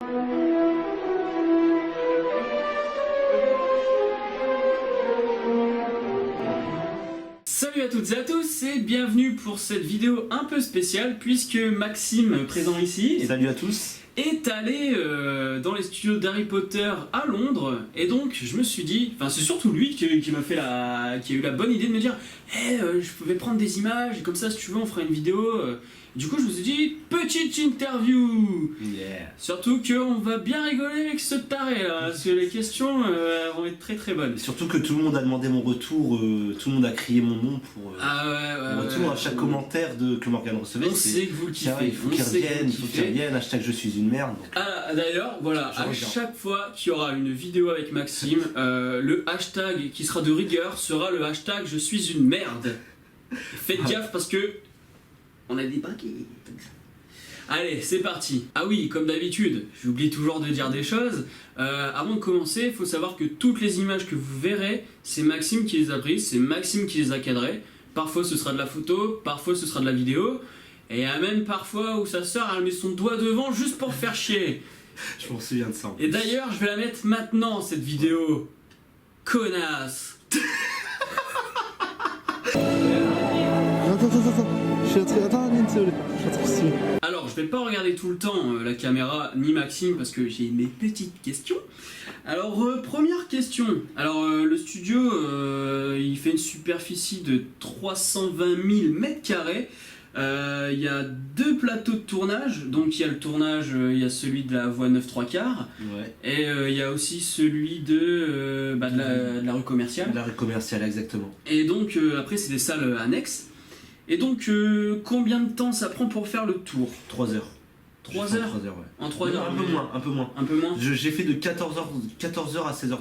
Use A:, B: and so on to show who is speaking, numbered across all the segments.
A: Salut à toutes et à tous et bienvenue pour cette vidéo un peu spéciale puisque Maxime, présent ici,
B: Salut à tous.
A: est allé dans les studios d'Harry Potter à Londres et donc je me suis dit, enfin c'est surtout lui qui a eu la bonne idée de me dire je pouvais prendre des images et comme ça si tu veux on fera une vidéo. Du coup je me suis dit petite interview.
B: Yeah.
A: Surtout qu'on va bien rigoler avec ce taré là parce que les questions vont être très très bonnes.
B: Surtout que tout le monde a demandé mon retour, tout le monde a crié mon nom pour mon retour à chaque commentaire que Morgane recevait.
A: On sait que vous le kiffez.
B: Il faut qu'il revienne, il faut qu'il revienne, hashtag je suis une merde. Donc.
A: Ah, d'ailleurs, voilà, à chaque fois qu'il y aura une vidéo avec Maxime, le hashtag qui sera de rigueur sera le hashtag je suis une merde. Faites gaffe parce que on a des paquets. Allez, c'est parti. Ah oui, comme d'habitude, j'oublie toujours de dire des choses. Avant de commencer, il faut savoir que toutes les images que vous verrez, c'est Maxime qui les a prises, c'est Maxime qui les a cadrées. Parfois ce sera de la photo, parfois ce sera de la vidéo. Et il y a même parfois où sa sœur elle met son doigt devant juste pour faire chier.
B: Je m'en souviens de ça.
A: Et d'ailleurs, je vais la mettre maintenant cette vidéo. Connasse. Alors, je vais pas regarder tout le temps la caméra ni Maxime parce que j'ai mes petites questions. Alors, première question. Alors, le studio, il fait une superficie de 320 000 mètres carrés. Il y a deux plateaux de tournage. Donc, il y a le tournage, il y a celui de la voie 9 3/4.
B: Ouais.
A: Et il y a aussi celui de la rue commerciale.
B: La rue commerciale, exactement.
A: Et donc, après, c'est des salles annexes. Et donc, combien de temps ça prend pour faire le tour?
B: 3 heures.
A: 3 heures?
B: 3 heures, ouais.
A: En 3 heures?
B: Un peu moins, un peu moins.
A: Un peu moins?
B: J'ai fait de 14h à 16h30.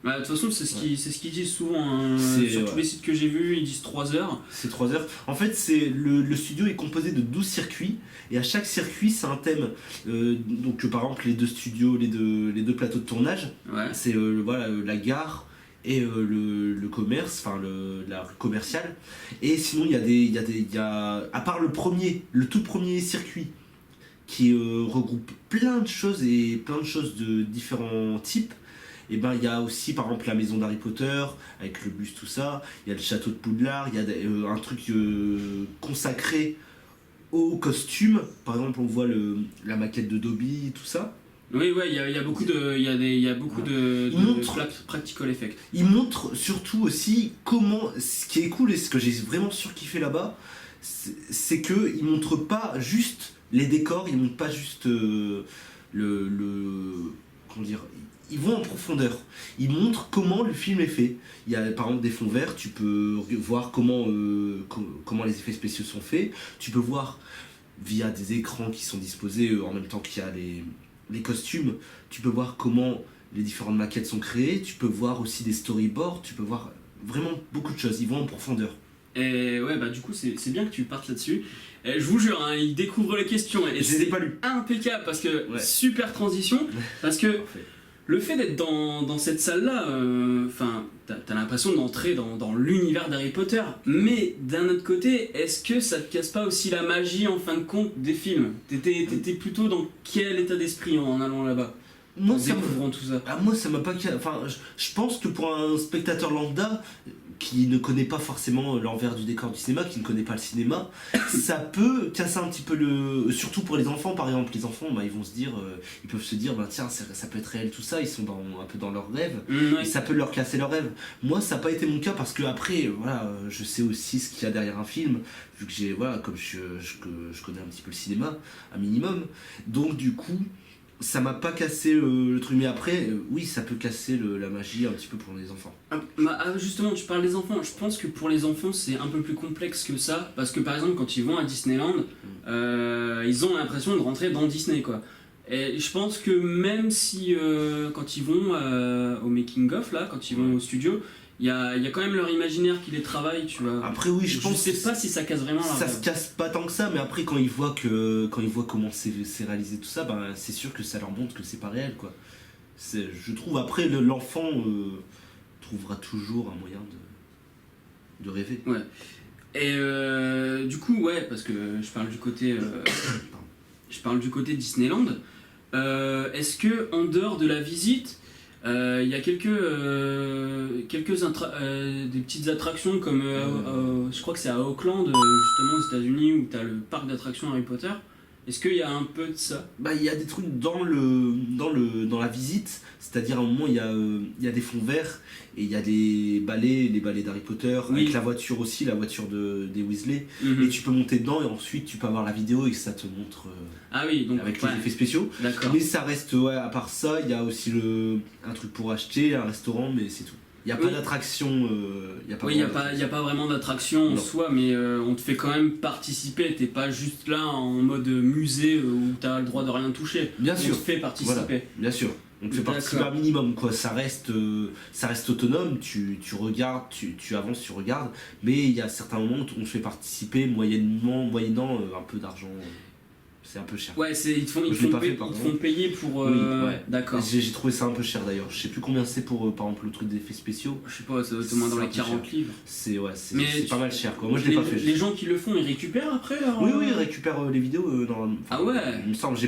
A: Bah, de toute façon, c'est ce qu'ils disent souvent. Hein. Sur tous les sites que j'ai vus, ils disent 3 heures.
B: C'est 3 heures. En fait, le studio est composé de 12 circuits. Et à chaque circuit, c'est un thème. Donc, par exemple, les deux studios, les deux plateaux de tournage,
A: Ouais.
B: c'est la gare et le commerce, enfin la rue commerciale. Et sinon, il y a à part le tout premier circuit qui regroupe plein de choses et plein de choses de différents types. Et ben il y a aussi par exemple la maison d'Harry Potter avec le bus, tout ça. Il y a le château de Poudlard, il y a un truc consacré aux costumes. Par exemple, on voit la maquette de Dobby, tout ça.
A: Oui, ouais, il y a beaucoup de practical effects.
B: Il montre surtout aussi comment, ce qui est cool et ce que j'ai vraiment surkiffé là-bas, c'est que il montre pas juste les décors, il montre pas juste comment dire, ils vont en profondeur. Ils montrent comment le film est fait. Il y a par exemple des fonds verts, tu peux voir comment les effets spéciaux sont faits. Tu peux voir via des écrans qui sont disposés en même temps qu'il y a les costumes. Tu peux voir comment les différentes maquettes sont créées. Tu peux voir aussi des storyboards. Tu peux voir vraiment beaucoup de choses. Ils vont en profondeur.
A: Et ouais, bah du coup, c'est bien que tu partes là-dessus. Et je vous jure, hein, il découvre les questions. Et
B: Je les ai pas lues.
A: Impeccable parce que super transition.
B: Ouais.
A: Parce que
B: Parfait.
A: le fait d'être dans cette salle-là, t'as l'impression d'entrer dans l'univers d'Harry Potter. Mais d'un autre côté, est-ce que ça te casse pas aussi la magie en fin de compte des films? T'étais plutôt dans quel état d'esprit en allant là-bas?
B: Moi,
A: en découvrant tout ça.
B: Moi, ça m'a pas. Enfin, je pense que pour un spectateur lambda qui ne connaît pas forcément l'envers du décor du cinéma, qui ne connaît pas le cinéma, ça peut casser un petit peu surtout pour les enfants, par exemple. Les enfants, bah, ils peuvent se dire, bah, tiens, ça peut être réel, tout ça. Ils sont un peu dans leurs rêves.
A: Ouais.
B: Et ça peut leur casser leurs rêves. Moi, ça n'a pas été mon cas parce que après, voilà, je sais aussi ce qu'il y a derrière un film, vu que comme je connais un petit peu le cinéma, un minimum. Donc, du coup, ça m'a pas cassé le truc, mais après oui, ça peut casser la magie un petit peu pour les enfants.
A: Justement, tu parles des enfants. Je pense que pour les enfants c'est un peu plus complexe que ça, parce que par exemple quand ils vont à Disneyland, ils ont l'impression de rentrer dans Disney, quoi. Et je pense que même si quand ils vont au making of là, quand ils vont au studio, il y a quand même leur imaginaire qui les travaille, tu vois.
B: Après oui, je pense
A: sais pas si ça casse vraiment
B: ça se casse pas tant que ça, mais après quand ils voient comment c'est réalisé tout ça, ben c'est sûr que ça leur montre que c'est pas réel, quoi. Je trouve après l'enfant trouvera toujours un moyen de rêver.
A: Ouais. Et du coup, ouais, parce que je parle du côté Disneyland. Est-ce que en dehors de la visite, il y a des petites attractions comme je crois que c'est à Auckland justement aux États-Unis où tu as le parc d'attractions Harry Potter. Est-ce qu'il y a un peu de ça?
B: Bah, il y a des trucs dans la visite, c'est-à-dire à un moment il y a des fonds verts et il y a les balais d'Harry Potter,
A: Oui.
B: avec la voiture aussi, la voiture des Weasley,
A: Mhm.
B: et tu peux monter dedans et ensuite tu peux avoir la vidéo et ça te montre
A: Ah oui, donc
B: avec
A: ouais,
B: les effets spéciaux.
A: d'accord.
B: Mais ça reste, ouais, à part ça, il y a aussi un truc pour acheter, un restaurant, mais c'est tout. Il n'y a pas
A: Oui.
B: d'attraction. Il
A: Oui, il n'y a pas vraiment d'attraction en
B: Non.
A: soi, mais on te fait quand même participer. T'es pas juste là en mode musée où t'as le droit de rien toucher.
B: Bien
A: On
B: sûr.
A: te fait participer.
B: Voilà, bien sûr. Donc c'est participer
A: D'accord.
B: un minimum, quoi. Ça reste autonome, tu regardes, tu avances, tu regardes, mais il y a certains moments où on te fait participer moyennant un peu d'argent. C'est un peu cher.
A: Ouais, ils te
B: Je l'ai pas fait,
A: ils
B: par
A: te
B: contre.
A: font payer pour.
B: Oui, ouais.
A: D'accord.
B: J'ai trouvé ça un peu cher d'ailleurs. Je sais plus combien c'est pour par exemple le truc d'effets spéciaux.
A: Je sais pas, ça doit être au moins dans
B: C'est
A: les
B: un peu
A: 40 livres.
B: C'est
A: Mais
B: pas mal cher quoi. Moi je l'ai pas fait.
A: Les gens qui le font, ils récupèrent après leur.
B: Oui, ils récupèrent les vidéos normalement.
A: Ah ouais.
B: Il me semble, je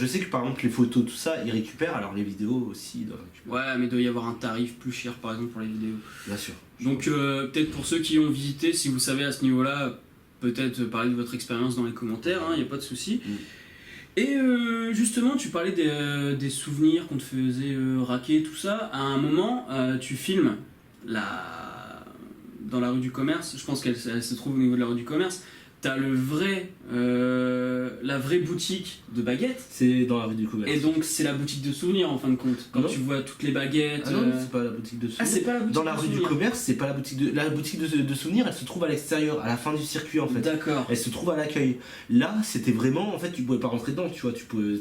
B: sais que par exemple les photos, tout ça, ils récupèrent, alors les vidéos aussi, ils doivent récupérer.
A: Ouais, mais il doit y avoir un tarif plus cher par exemple pour les vidéos.
B: Bien sûr.
A: Donc peut-être pour ceux qui ont visité, si vous savez à ce niveau-là, peut-être parler de votre expérience dans les commentaires, il n'y a pas de souci.
B: Mm.
A: Et justement, tu parlais des souvenirs qu'on te faisait raquer, tout ça. À un moment, tu filmes dans la rue du commerce, je pense qu'elle se trouve au niveau de la rue du commerce, t'as la vraie boutique de baguettes.
B: C'est dans la rue du commerce.
A: Et donc c'est la boutique de souvenirs en fin de compte. Quand
B: Non.
A: tu vois toutes les baguettes.
B: Ah non, c'est pas la boutique de souvenirs.
A: Ah, c'est pas la boutique
B: Dans la
A: de
B: rue du
A: souvenirs.
B: commerce, c'est pas la boutique de. La boutique de souvenirs, elle se trouve à l'extérieur, à la fin du circuit en fait.
A: D'accord.
B: Elle se trouve à l'accueil. Là, c'était vraiment. En fait, tu pouvais pas rentrer dedans, tu vois.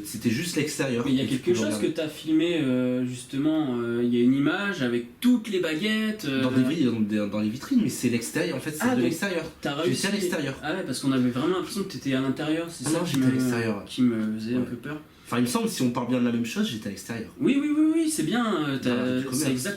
B: C'était juste l'extérieur.
A: Mais il y a
B: Et tu
A: quelque
B: pouvais
A: chose que
B: regarder.
A: tu as filmé justement, il y a une image avec toutes les baguettes.
B: Dans les vitrines, mais c'est l'extérieur en fait, c'est
A: Ah,
B: de
A: donc
B: l'extérieur.
A: T'as
B: Tu
A: réussi.
B: étais à l'extérieur.
A: Ah ouais, parce qu'on avait vraiment l'impression que t'étais à l'intérieur, c'est
B: Ah
A: ça
B: non,
A: qui
B: j'étais à l'extérieur.
A: qui me faisait un
B: Ouais.
A: peu peur.
B: Enfin, il me semble, si on parle bien de la même chose, j'étais à l'extérieur.
A: Oui, c'est bien.
B: Dans la rue du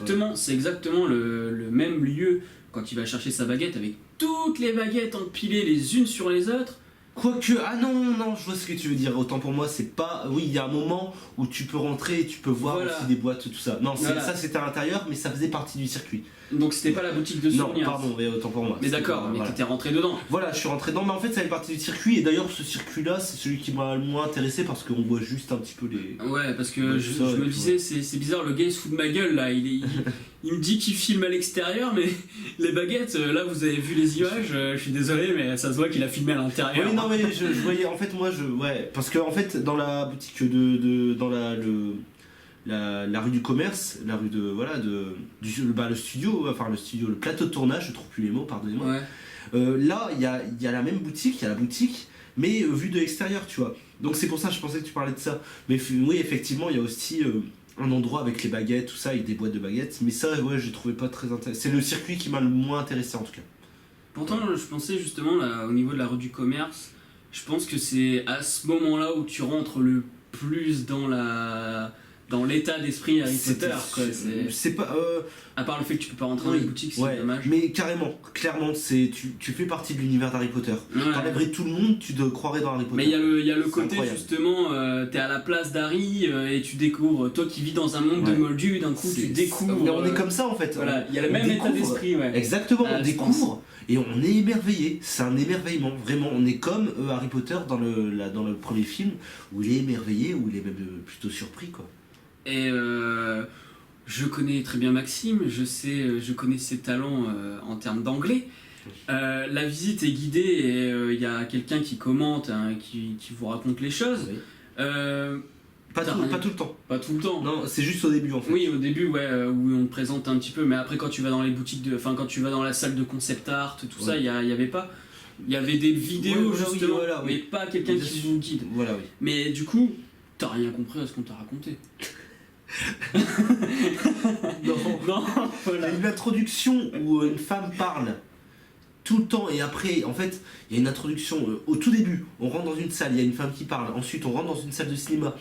B: commerce,
A: C'est exactement le même lieu quand il va chercher sa baguette avec toutes les baguettes empilées les unes sur les autres.
B: Quoique, ah non, je vois ce que tu veux dire. Autant pour moi, c'est pas. Oui, il y a un moment où tu peux rentrer et tu peux voir
A: Voilà.
B: aussi des boîtes, tout ça. Non,
A: Voilà.
B: ça c'était à l'intérieur, mais ça faisait partie du circuit.
A: Donc c'était pas la boutique de
B: Non,
A: souvenirs.
B: pardon, mais autant pour moi.
A: Mais d'accord, mais
B: voilà.
A: t'étais rentré dedans.
B: Voilà, je suis rentré dedans, mais en fait, ça fait partie du circuit. Et d'ailleurs, ce circuit-là, c'est celui qui m'a le moins intéressé parce qu'on voit juste un petit peu les.
A: Ouais, parce que
B: Ouais,
A: je
B: ça,
A: me
B: tu
A: disais, c'est bizarre, le gars il se fout de ma gueule là. Il me dit qu'il filme à l'extérieur, mais les baguettes, là vous avez vu les images, je suis désolé, mais ça se voit qu'il a filmé à l'intérieur.
B: Oui, non, mais je voyais, en fait, moi, ouais, parce que, en fait, dans la boutique dans la rue du commerce, la rue de, voilà, le studio, le plateau de tournage, je trouve plus les mots, pardonnez-moi.
A: Ouais.
B: Là, il y a la même boutique, il y a la boutique, mais vue de l'extérieur, tu vois. Donc c'est pour ça, je pensais que tu parlais de ça. Mais oui, effectivement, il y a aussi un endroit avec les baguettes, tout ça, avec des boîtes de baguettes. Mais ça, ouais, je trouvais pas très intéressant. C'est le circuit qui m'a le moins intéressé, en tout cas.
A: Pourtant, je pensais justement là, au niveau de la rue du commerce, je pense que c'est à ce moment-là où tu rentres le plus dans l'état d'esprit Harry Potter. Quoi.
B: C'est pas.
A: À part le fait que tu peux pas rentrer dans
B: Oui,
A: les boutiques, c'est
B: ouais,
A: dommage.
B: mais carrément, clairement, tu fais partie de l'univers d'Harry Potter.
A: Ouais.
B: T'enlèverais tout le monde, tu te croirais dans Harry Potter.
A: Mais il y a le
B: C'est
A: côté
B: incroyable.
A: justement, t'es à la place d'Harry et tu découvres, toi qui vis dans un monde de
B: Ouais.
A: Moldu, d'un coup tu découvres.
B: Mais on est comme ça en fait.
A: Voilà, il y a le
B: On
A: même état
B: découvre.
A: d'esprit, ouais.
B: Exactement,
A: Ah,
B: on
A: je
B: découvre et on est émerveillé. C'est un émerveillement, vraiment. On est comme Harry Potter dans le premier film où il est émerveillé, où il est même plutôt surpris quoi.
A: Et je connais très bien Maxime, je connais ses talents en termes d'anglais. La visite est guidée et il y a quelqu'un qui commente, qui vous raconte les choses.
B: Oui.
A: T'as rien.
B: Pas tout le temps.
A: Pas tout le temps.
B: Non, c'est juste au début en fait.
A: Oui, au début, ouais, où on te présente un petit peu, mais après quand tu vas dans les boutiques quand tu vas dans la salle de concept art, tout ça, il y avait pas. Il y avait des vidéos
B: Ouais, voilà,
A: justement,
B: oui, voilà, oui.
A: mais pas quelqu'un
B: Bien
A: qui
B: sûr.
A: vous guide.
B: Voilà, oui.
A: Mais du coup, t'as rien compris à ce qu'on t'a raconté.
B: Non.
A: Non,
B: Il y
A: voilà.
B: a une introduction où une femme parle tout le temps et après en fait il y a une introduction au tout début on rentre dans une salle, il y a une femme qui parle, ensuite on rentre dans une salle de cinéma,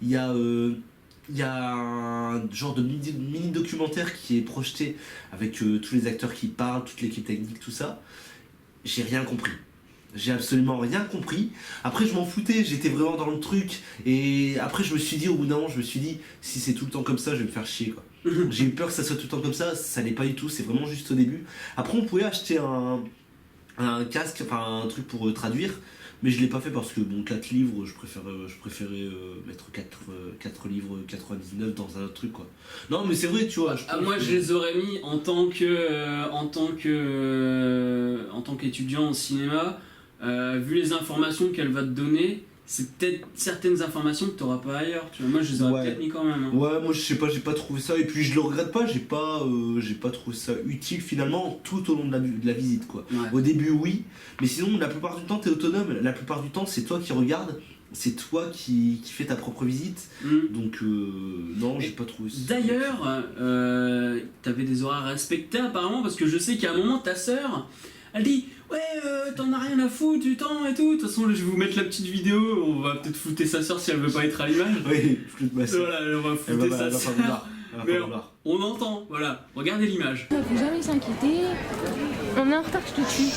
B: il y a un genre de mini documentaire qui est projeté avec tous les acteurs qui parlent, toute l'équipe technique, tout ça. J'ai rien compris. J'ai absolument rien compris. Après, je m'en foutais, j'étais vraiment dans le truc. Et après, je me suis dit, au bout d'un moment, si c'est tout le temps comme ça, je vais me faire chier, quoi. J'ai eu peur que ça soit tout le temps comme ça l'est pas du tout, c'est vraiment juste au début. Après, on pouvait acheter un casque, enfin un truc pour traduire, mais je l'ai pas fait parce que, bon, 4 livres, je préférais mettre 4 livres 99 dans un autre truc, quoi. Non, mais c'est vrai, tu vois.
A: Moi, je les aurais mis en tant qu'étudiant en cinéma. Vu les informations qu'elle va te donner, c'est peut-être certaines informations que tu n'auras pas ailleurs. Tu vois. Moi, je les aurais peut-être mis quand même. Hein.
B: Ouais, moi, je sais pas, j'ai pas trouvé ça. Et puis, je le regrette pas, j'ai pas trouvé ça utile finalement tout au long de la visite, quoi.
A: Ouais.
B: Au début, oui, mais sinon, la plupart du temps, t'es autonome. La plupart du temps, c'est toi qui regardes, c'est toi qui fais ta propre visite. Donc, non, j'ai pas trouvé ça.
A: D'ailleurs, t'avais des horaires respectés apparemment, parce que je sais qu'à un moment, ta sœur, elle dit. Ouais, t'en as rien à foutre du temps et tout. De toute façon, je vais vous mettre la petite vidéo. On va peut-être flouter sa soeur si elle veut pas être à l'image.
B: Oui, floute ma soeur.
A: Voilà, on va flouter sa soeur. Mais on entend, voilà. Regardez l'image.
C: Faut jamais s'inquiéter. On est en retard, je te tue.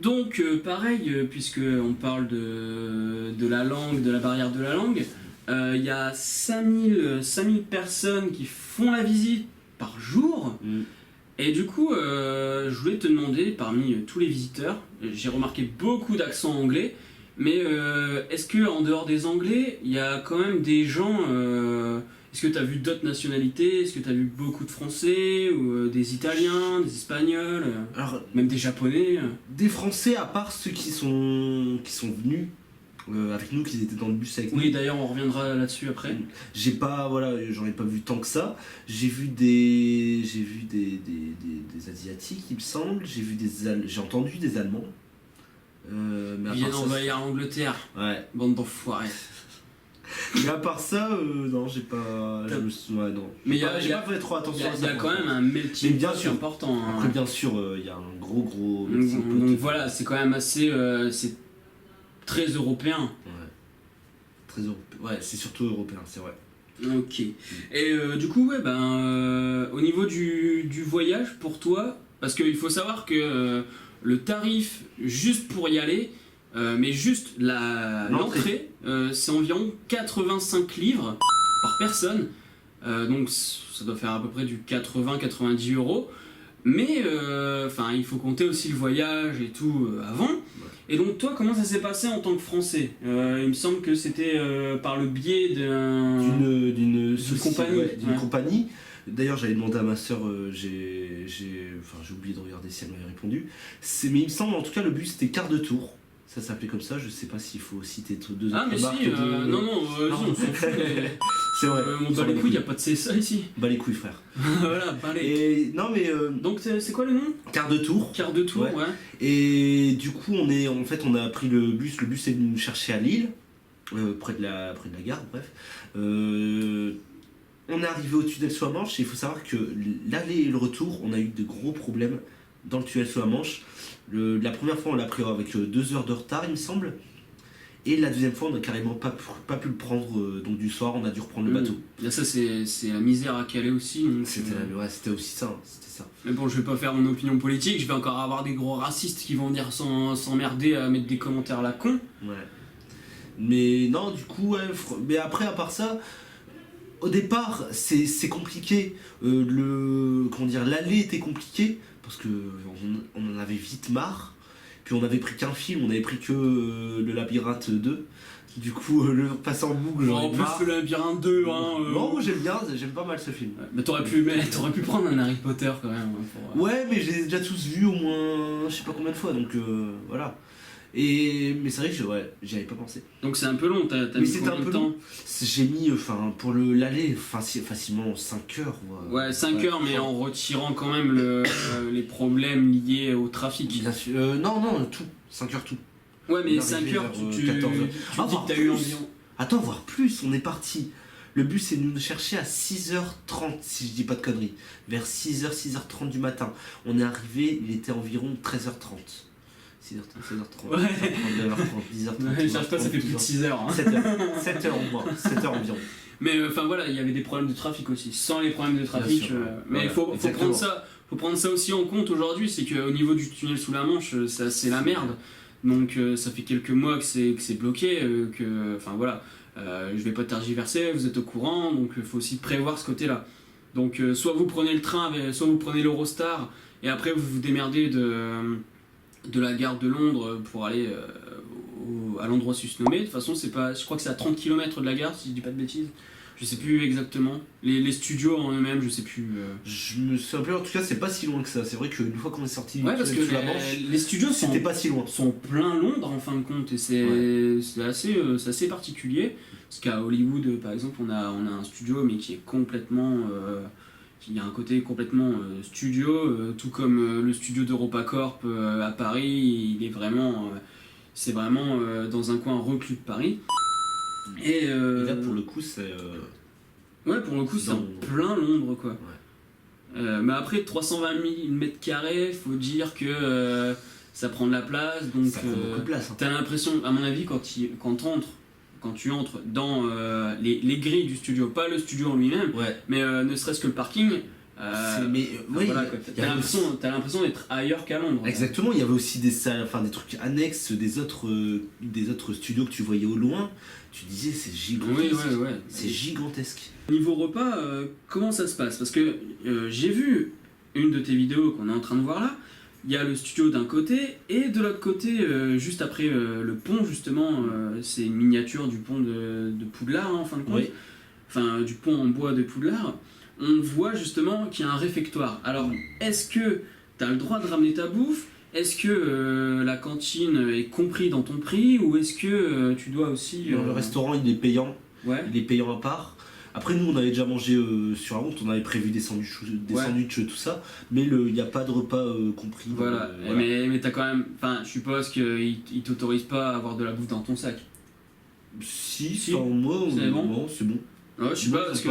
A: Donc, pareil, puisque on parle de la langue, de la barrière de la langue, il y a 5000 personnes qui font la visite par jour. Et du coup, je voulais te demander, parmi tous les visiteurs, j'ai remarqué beaucoup d'accents anglais, mais est-ce que en dehors des anglais, il y a quand même des gens... est-ce que tu as vu d'autres nationalités? Est-ce que tu as vu beaucoup de Français, ou des Italiens, des Espagnols,
B: Alors,
A: même des Japonais?
B: Des Français, à part ceux qui sont venus avec nous, qui étaient dans le bus avec nous.
A: Oui, d'ailleurs, on reviendra là-dessus après.
B: J'en ai pas vu tant que ça. J'ai vu des Asiatiques, il me semble. J'ai entendu des Allemands.
A: Ils viennent envahir l'Angleterre.
B: Ouais.
A: Bande d'enfoirés.
B: Mais à part ça, non, j'ai pas. Non.
A: Mais
B: j'ai pas fait trop attention à ça.
A: Il y a quand même un melting pot important.
B: Après, bien sûr, il y a un gros melting pot.
A: Donc voilà, c'est quand même assez. C'est très européen.
B: Ouais. Très européen. Ouais, c'est surtout européen, c'est vrai.
A: Ok. Et du coup, ouais, au niveau du voyage pour toi, parce qu'il faut savoir que le tarif juste pour y aller, mais juste l'entrée, c'est environ 85 livres par personne. Donc ça doit faire à peu près du 80-90 euros. Mais il faut compter aussi le voyage et tout avant. Et donc toi, comment ça s'est passé en tant que Français? Il me semble que c'était par le biais d'une compagnie.
B: Ouais, d'une compagnie. D'ailleurs, j'avais demandé à ma soeur, j'ai oublié de regarder si elle m'avait répondu. Mais il me semble, en tout cas, le bus c'était quart de tour. Ça s'appelait comme ça, je sais pas s'il faut citer deux autres marques.
A: Ah mais si, non, on s'en fout.
B: C'est vrai.
A: On bat les couilles, y a pas de CSA ici.
B: Bat les couilles, frère.
A: Voilà, bat les.
B: Et non mais.
A: Donc c'est quoi le nom?
B: Quart de tour.
A: Quart de tour, ouais.
B: Et du coup, on a pris le bus. Le bus est venu nous chercher à Lille, près de la gare, bref. On est arrivé au tunnel sous la Manche et il faut savoir que l'aller et le retour, on a eu de gros problèmes dans le tunnel sous la Manche. La première fois, on l'a pris avec 2 heures de retard, il me semble. Et la deuxième fois, on n'a carrément pas pu le prendre. Donc du soir, on a dû reprendre le bateau.
A: Là, ça, c'est la misère à Calais aussi.
B: C'était aussi ça. C'était ça.
A: Mais bon, je vais pas faire mon opinion politique. Je vais encore avoir des gros racistes qui vont venir s'emmerder à mettre des commentaires à la con.
B: Ouais. Mais non, du coup, ouais. Mais après, à part ça... Au départ, c'est compliqué. L'aller était compliqué parce que on en avait vite marre. Puis on avait pris qu'un film, on avait pris que le Labyrinthe 2. Du coup, le passer en boucle.
A: En plus, le Labyrinthe 2,
B: Non, j'aime pas mal ce film.
A: Ouais, mais t'aurais pu prendre un Harry Potter quand même.
B: Ouais, mais je les ai déjà tous vus au moins, je sais pas combien de fois, donc voilà. Mais c'est vrai que j'y avais pas pensé.
A: Donc c'est un peu long, t'as mis combien de temps?
B: J'ai mis, pour l'aller, facilement 5 heures.
A: Ouais, 5 heures, mais en retirant quand même les problèmes liés au trafic.
B: Non, tout. 5 heures tout.
A: Ouais, mais 5 heures, tu dis que t'as eu environ...
B: Attends, voire plus, on est parti. Le bus est venu nous chercher à 6h30, si je dis pas de conneries. Vers 6h, 6h30 du matin. On est arrivé, il était environ 13h30. 6h30, 16h30,
A: ouais.
B: 9h30, 10h30.
A: Ouais, cherche pas, ça fait plus de 6 heures. Hein.
B: 7 heures au moins, 7 heures environ.
A: Mais voilà, il y avait des problèmes de trafic aussi. Sans les problèmes de trafic. Mais il faut prendre ça aussi en compte aujourd'hui, c'est qu'au niveau du tunnel sous la Manche, c'est la merde. Donc ça fait quelques mois que c'est bloqué, enfin voilà, je vais pas tergiverser, vous êtes au courant, donc il faut aussi prévoir ce côté-là. Donc soit vous prenez le train, soit vous prenez l'Eurostar, et après vous vous démerdez de la gare de Londres pour aller à l'endroit susnommé. De toute façon, c'est pas, je crois que c'est à 30 km de la gare, si je dis pas de bêtises. Je sais plus exactement. Les studios en eux-mêmes, je sais plus.
B: Je me souviens plus, en tout cas, c'est pas si loin que ça. C'est vrai qu'une fois qu'on est sorti
A: Ouais, parce que
B: sous la Manche,
A: les studios
B: c'était pas si loin.
A: sont plein Londres en fin de compte, et c'est assez particulier. Parce qu'à Hollywood, par exemple, on a un studio, mais qui est complètement. Il y a un côté complètement studio, tout comme le studio d'EuropaCorp à Paris, il est vraiment. C'est vraiment dans un coin reclus de Paris. Et
B: là, pour le coup, c'est.
A: Ouais, pour le coup, c'est en plein Londres, quoi.
B: Ouais.
A: Mais après, 320 000 mètres carrés, faut dire que ça prend de la place. Donc,
B: ça prend beaucoup de place. Hein.
A: T'as l'impression, à mon avis, quand tu entres dans les grilles du studio, pas le studio en lui-même, mais ne serait-ce que le parking. Voilà, t'as l'impression d'être ailleurs qu'à Londres.
B: Exactement, il y avait aussi des salles, enfin des trucs annexes des autres studios que tu voyais au loin. Tu disais c'est gigantesque.
A: Oui.
B: C'est gigantesque.
A: Niveau repas, comment ça se passe? Parce que j'ai vu une de tes vidéos qu'on est en train de voir là. Il y a le studio d'un côté et de l'autre côté, juste après le pont justement, c'est une miniature du pont de Poudlard hein, en fin de compte. Enfin du pont en bois de Poudlard. On voit justement qu'il y a un réfectoire. Alors, est-ce que tu as le droit de ramener ta bouffe? Est-ce que la cantine est compris dans ton prix? Ou est-ce que tu dois aussi...
B: Non, le restaurant, il est payant.
A: Ouais.
B: Il est payant à part. Après, nous, on avait déjà mangé sur la route. On avait prévu des sandwichs, tout ça. Mais il n'y a pas de repas compris.
A: Voilà. Mais t'as quand même... Enfin, je suppose qu'ils ne t'autorisent pas à avoir de la bouffe dans ton sac.
B: Si. Sans moi,
A: c'est bon.
B: C'est bon.
A: Ouais, je sais pas, parce que...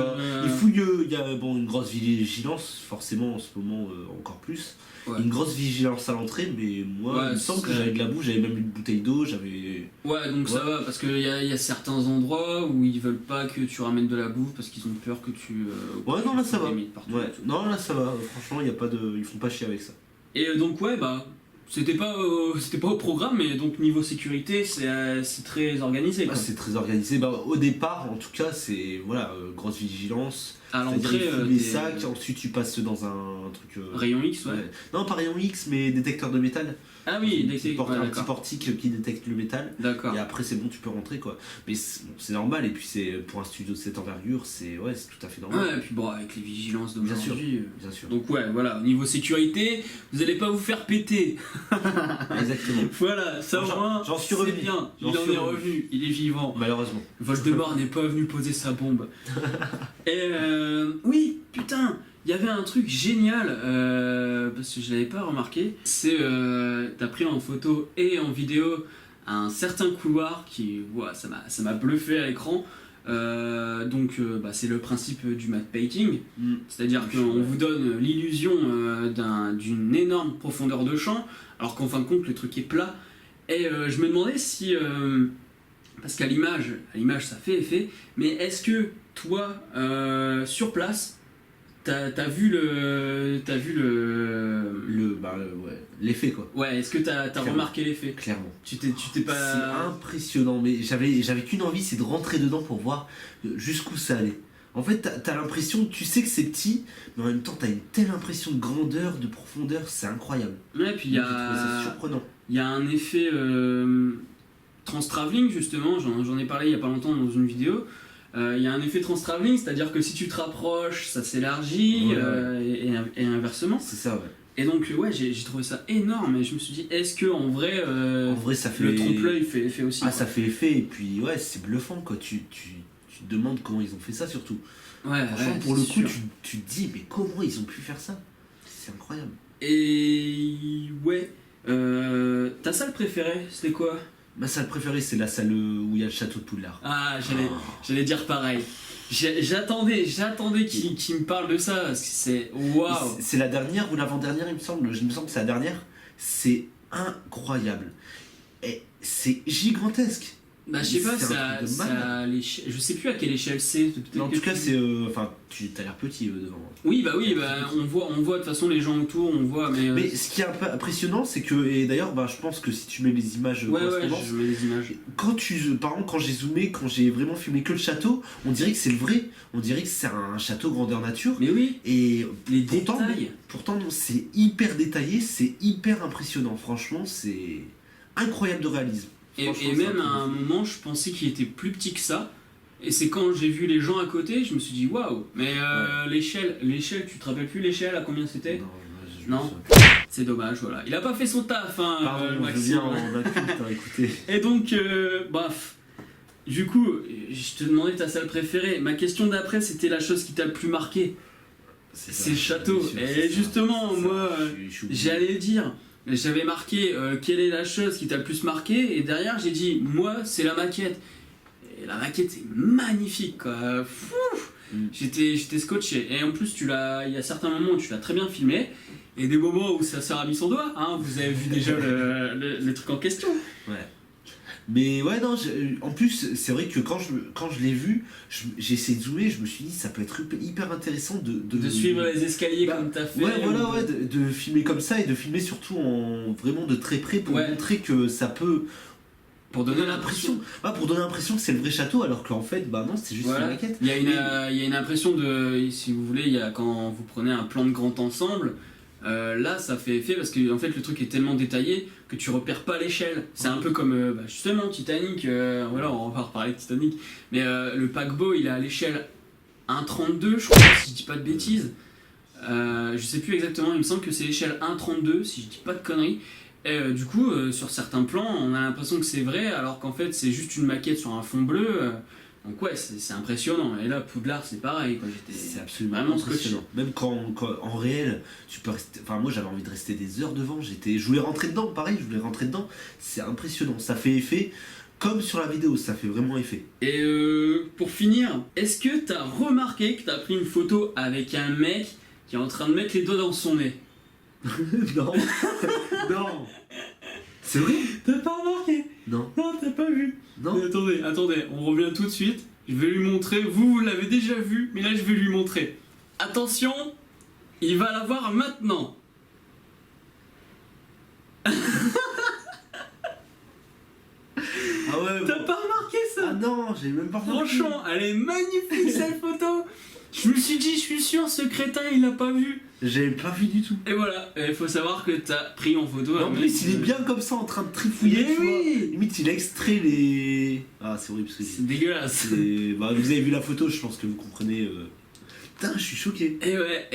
B: Il y a une grosse vigilance, forcément en ce moment encore plus. Ouais. Une grosse vigilance à l'entrée, mais moi, il me semble que j'avais de la bouffe, j'avais même une bouteille d'eau, j'avais...
A: Ouais, donc ça va, parce qu'il y a certains endroits où ils veulent pas que tu ramènes de la bouffe parce qu'ils ont peur que tu...
B: ouais, non, là ça va. Non, là ça va, franchement, ils font pas chier avec ça.
A: Et donc, ouais, bah... C'était pas au programme, mais donc niveau sécurité, c'est très organisé. Quoi.
B: C'est très organisé. Au départ, en tout cas, c'est grosse vigilance.
A: À l'entrée,
B: les sacs. Ensuite, tu passes dans un truc.
A: Rayon X, ouais.
B: Non, pas rayon X, mais détecteur de métal.
A: Ah oui,
B: un petit portique qui détecte le métal.
A: D'accord.
B: Et après, c'est bon, tu peux rentrer quoi. Mais c'est normal. Et puis, pour un studio de cette envergure, c'est tout à fait normal.
A: Ouais, et puis bon, avec les vigilances d'aujourd'hui.
B: Bien sûr.
A: Donc, ouais, voilà, au niveau sécurité, vous allez pas vous faire péter.
B: Exactement.
A: Voilà, ça au moins,
B: j'en suis revenu.
A: C'est bien. Il en est revenu, il est vivant.
B: Malheureusement.
A: Voldemort n'est pas venu poser sa bombe. Et oui, putain, il y avait un truc génial, parce que je l'avais pas remarqué. C'est, t'as pris en photo et en vidéo un certain couloir qui, ça m'a bluffé à l'écran. Donc c'est le principe du matte painting, c'est-à-dire qu'on vous donne l'illusion d'une énorme profondeur de champ, alors qu'en fin de compte le truc est plat. Et je me demandais si, parce qu'à l'image ça fait effet, mais est-ce que toi sur place t'as vu
B: l'effet quoi.
A: Ouais, est-ce que t'as remarqué l'effet?
B: Clairement.
A: Tu t'es pas...
B: C'est impressionnant, mais j'avais qu'une envie, c'est de rentrer dedans pour voir jusqu'où ça allait. En fait, t'as l'impression, tu sais que c'est petit, mais en même temps, t'as une telle impression de grandeur, de profondeur, c'est incroyable.
A: Ouais, puis
B: c'est surprenant.
A: Il y a un effet trans-travelling, justement, j'en ai parlé il y a pas longtemps dans une vidéo. Il y a un effet trans-travelling, c'est-à-dire que si tu te rapproches, ça s'élargit, et inversement.
B: C'est ça, ouais.
A: Et donc, j'ai trouvé ça énorme, et je me suis dit, est-ce que en vrai
B: ça fait...
A: le trompe-l'œil fait effet aussi?
B: Ah, ça fait effet, et puis ouais, c'est bluffant, quoi. Tu te demandes comment ils ont fait ça, surtout.
A: Ouais,
B: franchement, pour le coup, tu te dis, mais comment ils ont pu faire ça? C'est incroyable.
A: Et ouais, ta salle préférée, c'était quoi?
B: Ma salle préférée, c'est la salle où il y a le château de Poudlard.
A: Ah, j'allais dire pareil. J'attendais qu'il me parle de ça, parce que c'est... Waouh.
B: C'est la dernière ou l'avant-dernière, il me semble. Je me semble que c'est la dernière. C'est incroyable. Et c'est gigantesque.
A: Bah, je sais pas,
B: C'est un truc de malade.
A: je sais plus à quelle échelle c'est.
B: Mais en tout cas, c'est. Enfin, tu as l'air petit devant.
A: Oui, on voit de toute façon les gens autour, on voit, mais.
B: Mais ce qui est un peu impressionnant, c'est que. Et d'ailleurs, bah, je pense que si tu mets les images.
A: Ouais, je mets les images.
B: Par exemple, quand j'ai zoomé, quand j'ai vraiment filmé que le château, on dirait que c'est le vrai. On dirait que c'est un château grandeur nature.
A: Mais oui,
B: Et
A: les
B: pourtant,
A: détails.
B: pourtant, non, c'est hyper détaillé, c'est hyper impressionnant. Franchement, c'est incroyable de réalisme.
A: Et
B: Franchement,
A: même
B: c'est
A: à un moment, je pensais qu'il était plus petit que ça. Et c'est quand j'ai vu les gens à côté, je me suis dit waouh. Mais l'échelle, tu te rappelles plus l'échelle à combien c'était? Non. C'est dommage, voilà. Il a pas fait son taf, hein.
B: Pardon, je
A: Maxime.
B: viens en inculte, écoutez.
A: Et donc, bref. Du coup, je te demandais ta salle préférée. Ma question d'après, c'était la chose qui t'a le plus marqué. C'est le château. Et justement, moi, j'allais dire. J'avais marqué quelle est la chose qui t'a le plus marqué, et derrière j'ai dit moi c'est la maquette. Et la maquette est magnifique quoi. J'étais scotché. Et en plus il y a certains moments où tu l'as très bien filmé, et des moments où ça a mis son doigt. Hein, vous avez vu déjà le truc en question.
B: Ouais. Mais ouais, non, en plus, c'est vrai que quand je l'ai vu, j'ai essayé de zoomer, je me suis dit, ça peut être hyper intéressant de
A: suivre les escaliers comme t'as fait.
B: Ouais, voilà, ouais, de filmer comme ça, et de filmer surtout vraiment de très près pour montrer que ça peut. Pour donner l'impression. Pour donner l'impression que c'est le vrai château, alors qu'en fait, bah non, c'est juste une maquette.
A: Il y a une impression de. Si vous voulez, quand vous prenez un plan de grand ensemble. Là ça fait effet parce que en fait le truc est tellement détaillé que tu repères pas l'échelle. C'est un peu comme justement Titanic, voilà, on va reparler de Titanic, mais le paquebot il est à l'échelle 1,32 je crois, si je dis pas de bêtises. Je sais plus exactement, il me semble que c'est l'échelle 1,32 si je dis pas de conneries. Et du coup sur certains plans on a l'impression que c'est vrai alors qu'en fait c'est juste une maquette sur un fond bleu. Donc ouais, c'est impressionnant. Et là, Poudlard, c'est pareil.
B: C'est absolument
A: vraiment
B: impressionnant. Même quand en réel, tu peux rester. Enfin, moi, j'avais envie de rester des heures devant. Je voulais rentrer dedans. Pareil, je voulais rentrer dedans. C'est impressionnant. Ça fait effet. Comme sur la vidéo, ça fait vraiment effet.
A: Et pour finir, est-ce que t'as remarqué que t'as pris une photo avec un mec qui est en train de mettre les doigts dans son nez?
B: Non. Non. C'est vrai?
A: T'as pas remarqué?
B: Non.
A: Non, t'as pas vu.
B: Non.
A: Mais attendez, on revient tout de suite. Je vais lui montrer. Vous l'avez déjà vu, mais là je vais lui montrer. Attention, il va la voir maintenant.
B: Ah ouais.
A: T'as pas remarqué ça?
B: Ah non, j'ai même pas remarqué.
A: Franchement, elle est magnifique cette photo. Je me suis dit, je suis sûr, ce crétin il l'a pas vu.
B: J'avais pas vu du tout.
A: Et voilà, il faut savoir que t'as pris en photo.
B: En plus, il est bien comme ça en train de trifouiller.
A: Mais oui.
B: Limite, il a extrait les. Ah, c'est horrible.
A: C'est dégueulasse.
B: Bah, vous avez vu la photo, je pense que vous comprenez. Putain, je suis choqué.
A: Et ouais,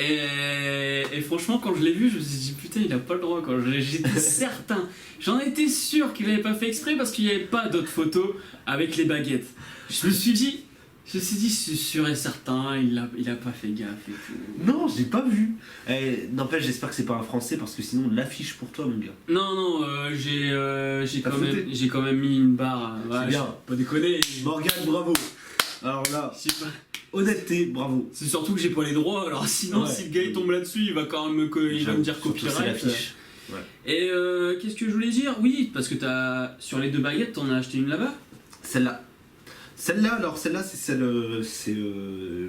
A: et franchement, quand je l'ai vu, je me suis dit, putain, il a pas le droit. J'étais certain. J'en étais sûr qu'il avait pas fait exprès parce qu'il n'y avait pas d'autres photos avec les baguettes. Je me suis dit, c'est sûr et certain, il a pas fait gaffe et tout.
B: Non, j'ai pas vu. N'empêche, j'espère que c'est pas un français parce que sinon on l'affiche pour toi, mon gars.
A: Non, j'ai quand même mis une barre.
B: C'est bien.
A: Pas déconner.
B: Morgane, bravo. Alors là,
A: Je sais pas.
B: honnêteté, bravo.
A: C'est surtout que j'ai pas les droits, alors sinon si le gars il tombe là-dessus, il va quand même il va me dire copyright.
B: C'est l'affiche. Ouais.
A: Et qu'est-ce que je voulais dire? Oui, parce que sur les deux baguettes, t'en as acheté une là-bas?
B: Celle-là, c'est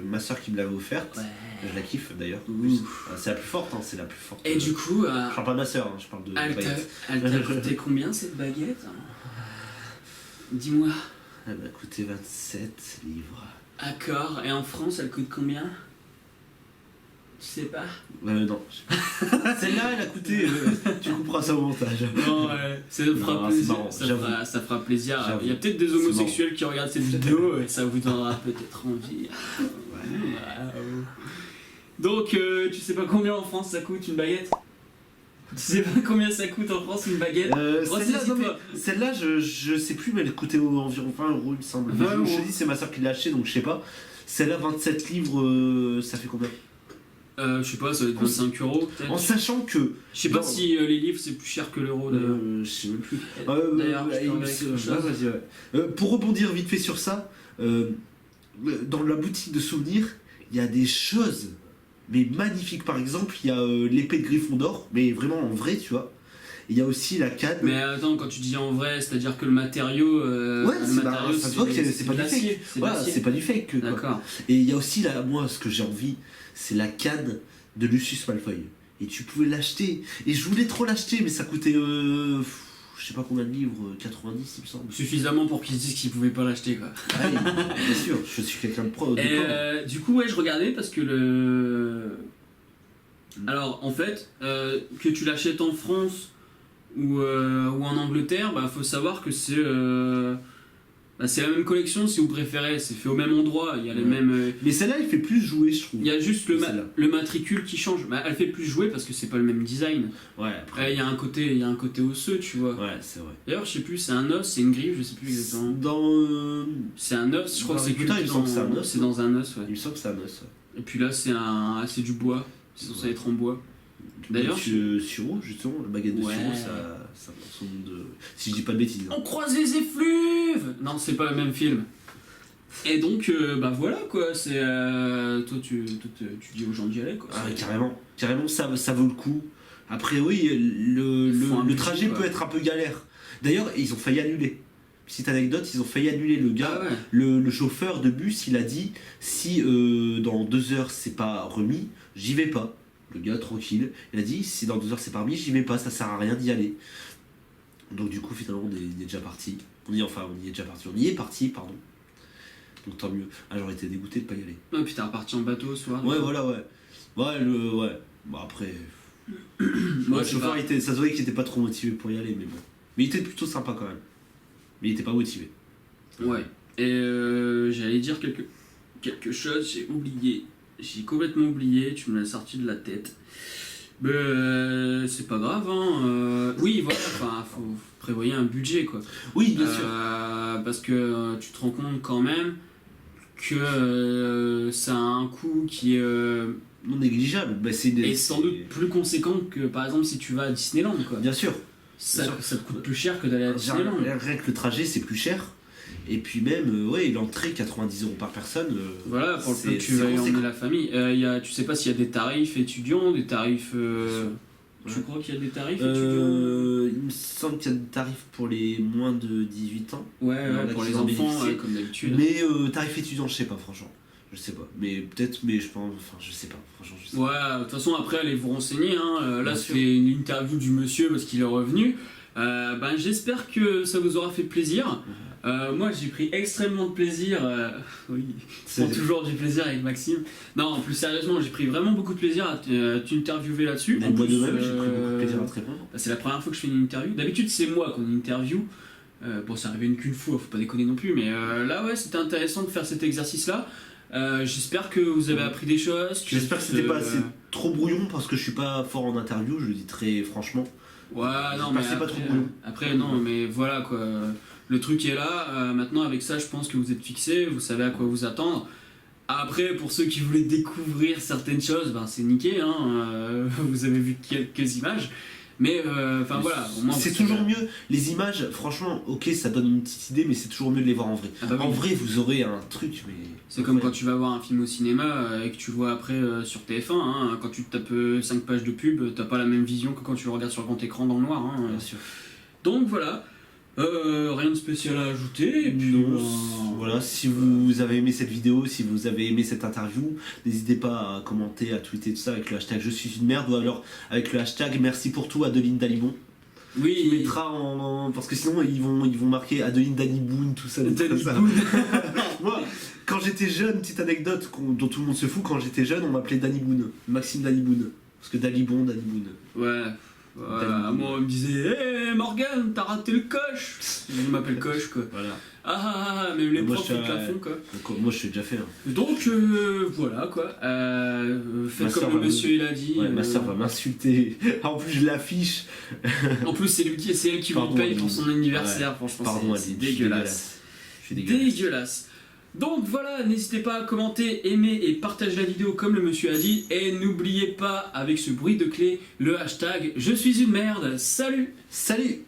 B: ma soeur qui me l'avait offerte. Ouais. Je la kiffe d'ailleurs. C'est la plus forte, hein, c'est la plus forte.
A: Et du coup,
B: je parle pas de ma soeur, hein, je parle de baguette.
A: Elle t'a coûté combien cette baguette? Dis-moi.
B: Elle m'a coûté 27 livres.
A: D'accord, et en France elle coûte combien? Tu sais pas?
B: Non. Celle-là, elle a coûté. Tu couperas ça au montage.
A: Non, ouais, ça fera plaisir.
B: Marrant,
A: ça fera plaisir. Il y a peut-être des homosexuels qui regardent cette vidéo et ça vous donnera peut-être envie. Wow. Donc, tu sais pas combien en France ça coûte une baguette? Tu sais pas combien ça coûte en France une baguette?
B: Celle-là, je sais plus, mais elle coûtait environ 20 euros, il me semble. Je te dis, c'est ma soeur qui l'a acheté, donc je sais pas. Celle-là, 27 livres, ça fait combien?
A: Je sais pas, ça va être 25 euros peut-être.
B: En sachant que.
A: Je sais pas si les livres c'est plus cher que l'euro d'ailleurs.
B: Je sais même plus.
A: D'ailleurs, je
B: pour rebondir vite fait sur ça, dans la boutique de souvenirs, il y a des choses mais magnifiques. Par exemple, il y a l'épée de Gryffondor, mais vraiment en vrai, tu vois. Il y a aussi la canne.
A: Mais attends, quand tu dis en vrai, c'est-à-dire que le matériau.
B: Ça se voit que c'est pas du fake. Voilà, c'est pas du fake. Quoi.
A: D'accord.
B: Et il y a aussi, moi, ce que j'ai envie, c'est la canne de Lucius Malfoy. Et tu pouvais l'acheter. Et je voulais trop l'acheter, mais ça coûtait. Je sais pas combien de livres, 90 il me semble.
A: Suffisamment pour qu'ils disent qu'ils pouvaient pas l'acheter quoi.
B: Ah, bien sûr, je suis quelqu'un de pro.
A: Du coup ouais je regardais parce que alors en fait que tu l'achètes en France ou en Angleterre, bah faut savoir que c'est la même collection si vous préférez, c'est fait au même endroit, il y a les mêmes.
B: Mais celle-là elle fait plus jouer je trouve.
A: Il y a juste le matricule qui change, bah, elle fait plus jouer parce que c'est pas le même design.
B: Ouais.
A: Après il y a un côté osseux tu vois.
B: Ouais c'est vrai.
A: D'ailleurs je sais plus, c'est un os, c'est une griffe, je sais plus exactement. C'est un os, je crois que c'est
B: putain, il me semble que c'est un os.
A: C'est dans un os ouais.
B: Il me semble que c'est un os. Ouais.
A: Et puis là c'est du bois, c'est censé être en bois. D'ailleurs,
B: Suro, justement, le baguette de Suro, ça son nom de. Si je dis pas de bêtises.
A: On croise les effluves. Non, c'est pas le même film. Et donc, bah voilà quoi, c'est. Toi, tu dis aux gens d'y aller quoi.
B: Ah, carrément, ça vaut le coup. Après, oui, le trajet peut être un peu galère. D'ailleurs, ils ont failli annuler. Petite anecdote, ils ont failli annuler le gars.
A: Ah ouais.
B: Le chauffeur de bus, il a dit si dans 2 heures c'est pas remis, j'y vais pas. Le gars tranquille, il a dit si dans 2 heures c'est pas remis, j'y vais pas, ça sert à rien d'y aller. Donc du coup finalement on est déjà parti. On y est parti, pardon. Donc tant mieux. Ah j'aurais été dégoûté de pas y aller.
A: Ouais, puis t'es reparti en bateau ce soir.
B: Ouais voilà ouais. Ouais. Bon après. Le chauffeur ça se voyait qu'il était pas trop motivé pour y aller mais bon. Mais il était plutôt sympa quand même. Mais il était pas motivé.
A: Ouais. Et j'allais dire quelque chose, j'ai oublié. J'ai complètement oublié, tu me l'as sorti de la tête. C'est pas grave, hein. Oui, voilà, enfin, faut prévoyer un budget, quoi.
B: Oui, bien sûr.
A: Parce que tu te rends compte quand même que ça a un coût qui est
B: non négligeable.
A: et sans doute plus conséquent que, par exemple, si tu vas à Disneyland, quoi.
B: Bien sûr.
A: Ça te coûte plus cher que d'aller à Disneyland.
B: Rien que le trajet, c'est plus cher. Et puis même, l'entrée, 90 € par personne.
A: Voilà, pour le peu que tu vas y emmener la famille. Tu sais pas s'il y a des tarifs étudiants, des tarifs... Tu crois qu'il y a des tarifs étudiants
B: Il me semble qu'il y a des tarifs pour les moins de 18 ans.
A: Ouais, pour les enfants, comme d'habitude.
B: Mais tarifs étudiants, je sais pas, franchement. Je sais pas. Mais peut-être, mais je pense... Enfin, je sais pas, franchement, je sais pas.
A: Ouais, de toute façon, après, allez vous renseigner. Hein. Là,
B: Bien
A: c'était une interview du monsieur parce qu'il est revenu. J'espère que ça vous aura fait plaisir. Moi j'ai pris extrêmement de plaisir, oui, toujours du plaisir avec Maxime. Non, plus sérieusement, j'ai pris vraiment beaucoup de plaisir à t'interviewer là-dessus.
B: Moi de même, j'ai pris beaucoup de plaisir à te répondre.
A: C'est la première fois que je fais une interview. D'habitude, c'est moi qu'on interview. Bon, ça arrivait qu'une fois, faut pas déconner non plus, mais là, ouais, c'était intéressant de faire cet exercice-là. J'espère que vous avez appris des choses.
B: J'espère que c'était pas assez trop brouillon parce que je suis pas fort en interview, je le dis très franchement.
A: Ouais, non, mais
B: c'est pas trop brouillon.
A: Après, non, mais voilà quoi. Le truc est là, maintenant avec ça je pense que vous êtes fixés, vous savez à quoi vous attendre. Après pour ceux qui voulaient découvrir certaines choses, c'est niqué, hein, vous avez vu quelques images. Mais voilà, au moins,
B: c'est toujours mieux, les images, franchement, ok ça donne une petite idée mais c'est toujours mieux de les voir en vrai.
A: Ah bah oui.
B: En vrai vous aurez un truc mais...
A: C'est comme quand tu vas voir un film au cinéma et que tu le vois après sur TF1, hein, quand tu te tapes 5 pages de pub, t'as pas la même vision que quand tu le regardes sur grand écran dans le noir. Hein,
B: bien sûr.
A: Donc voilà. Rien de spécial à ajouter. Et puis,
B: voilà, si vous avez aimé cette vidéo, si vous avez aimé cette interview, n'hésitez pas à commenter, à tweeter tout ça avec le hashtag je suis une merde ou alors avec le hashtag merci pour tout Adeline Dalibon.
A: Oui.
B: Qui mettra parce que sinon ils vont marquer Adeline Daniboun, tout ça. Moi, quand j'étais jeune, petite anecdote dont tout le monde se fout, quand j'étais jeune on m'appelait Daniboun, Maxime Daniboun. Parce que Daniboun.
A: Ouais. Moi on me disait hey Morgan t'as raté le coche. Je m'appelle coche quoi. Voilà. Mais les profs ils te la font quoi.
B: Donc, moi je suis déjà fait.
A: Donc voilà quoi. Faites comme le monsieur il a dit.
B: Ouais, ma soeur va m'insulter. En plus je l'affiche.
A: En plus c'est elle qui lui paye pour son anniversaire. Franchement
B: pardon,
A: c'est dégueulasse. Dégueulasse. Donc voilà, n'hésitez pas à commenter, aimer et partager la vidéo comme le monsieur a dit. Et n'oubliez pas, avec ce bruit de clé, le hashtag je suis une merde. Salut.
B: Salut.